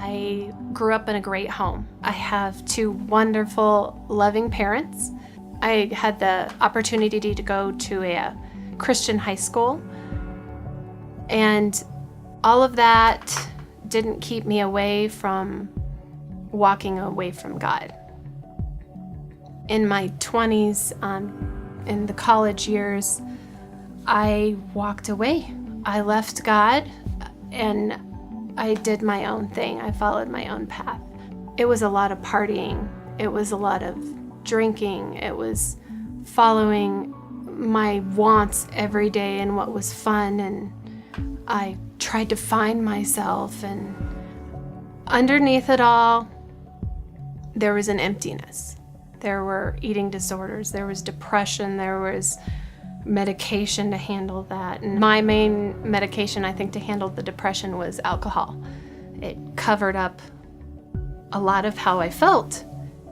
I grew up in a great home. I have two wonderful, loving parents. I had the opportunity to go to a Christian high school, and all of that didn't keep me away from walking away from God. In my 20s, in the college years, I walked away. I left God and I did my own thing. I followed my own path. It was a lot of partying. It was a lot of drinking. It was following my wants every day and what was fun. And I tried to find myself. And underneath it all, there was an emptiness. There were eating disorders. There was depression. There was medication to handle that. And my main medication, I think, to handle the depression was alcohol. It covered up a lot of how I felt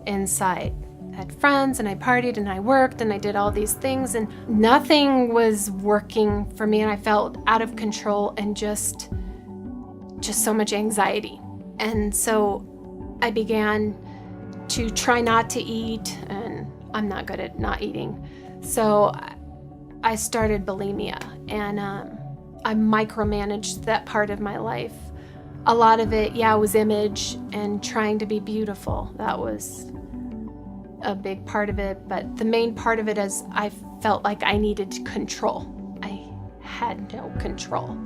inside. I had friends and I partied and I worked and I did all these things and nothing was working for me, and I felt out of control and just so much anxiety. And so I began to try not to eat, and I'm not good at not eating. So I started bulimia, and I micromanaged that part of my life. A lot of it, was image and trying to be beautiful. That was a big part of it, but the main part of it is I felt like I needed control. I had no control.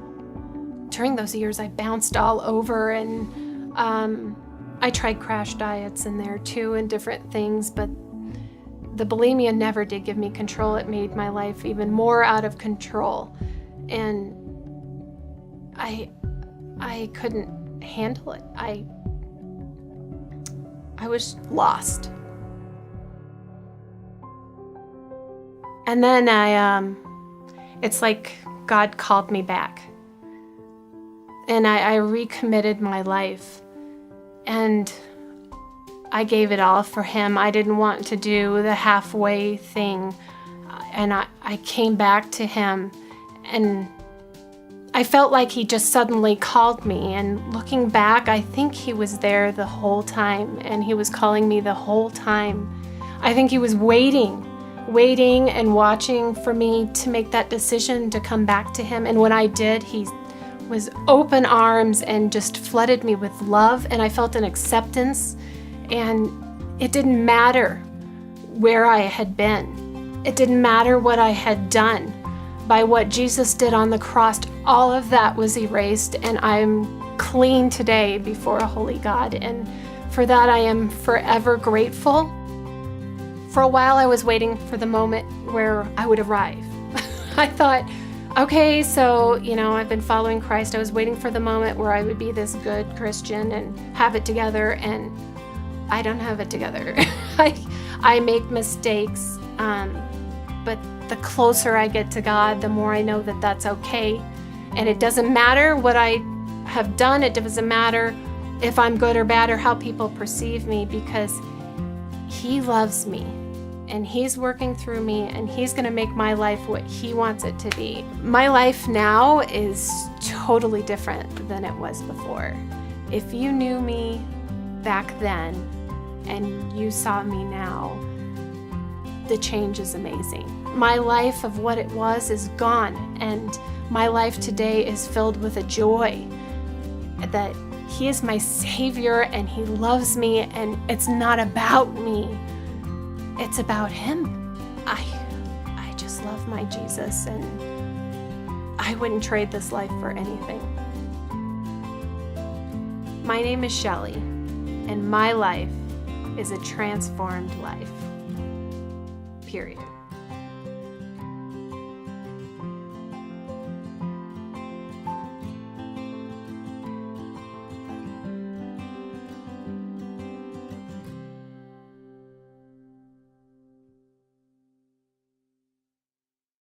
During those years, I bounced all over, and I tried crash diets in there too and different things, but the bulimia never did give me control. It made my life even more out of control. And I couldn't handle it. I was lost. And then it's like God called me back. And I recommitted my life. And I gave it all for Him. I didn't want to do the halfway thing. And I came back to Him, and I felt like He just suddenly called me. And looking back, I think He was there the whole time, and He was calling me the whole time. I think He was waiting and watching for me to make that decision to come back to Him. And when I did, He was open arms and just flooded me with love, and I felt an acceptance. And it didn't matter where I had been. It didn't matter what I had done. By what Jesus did on the cross, all of that was erased, and I'm clean today before a holy God. And for that, I am forever grateful. For a while, I was waiting for the moment where I would arrive. I thought, okay, so, I've been following Christ. I was waiting for the moment where I would be this good Christian and have it together, and I don't have it together. I make mistakes, but the closer I get to God, the more I know that that's okay. And it doesn't matter what I have done. It doesn't matter if I'm good or bad or how people perceive me, because He loves me. And He's working through me, and He's going to make my life what He wants it to be. My life now is totally different than it was before. If you knew me back then and you saw me now, the change is amazing. My life of what it was is gone, and my life today is filled with a joy that He is my Savior and He loves me, and it's not about me. It's about Him. I just love my Jesus, and I wouldn't trade this life for anything. My name is Shelley, and my life is a transformed life. Period.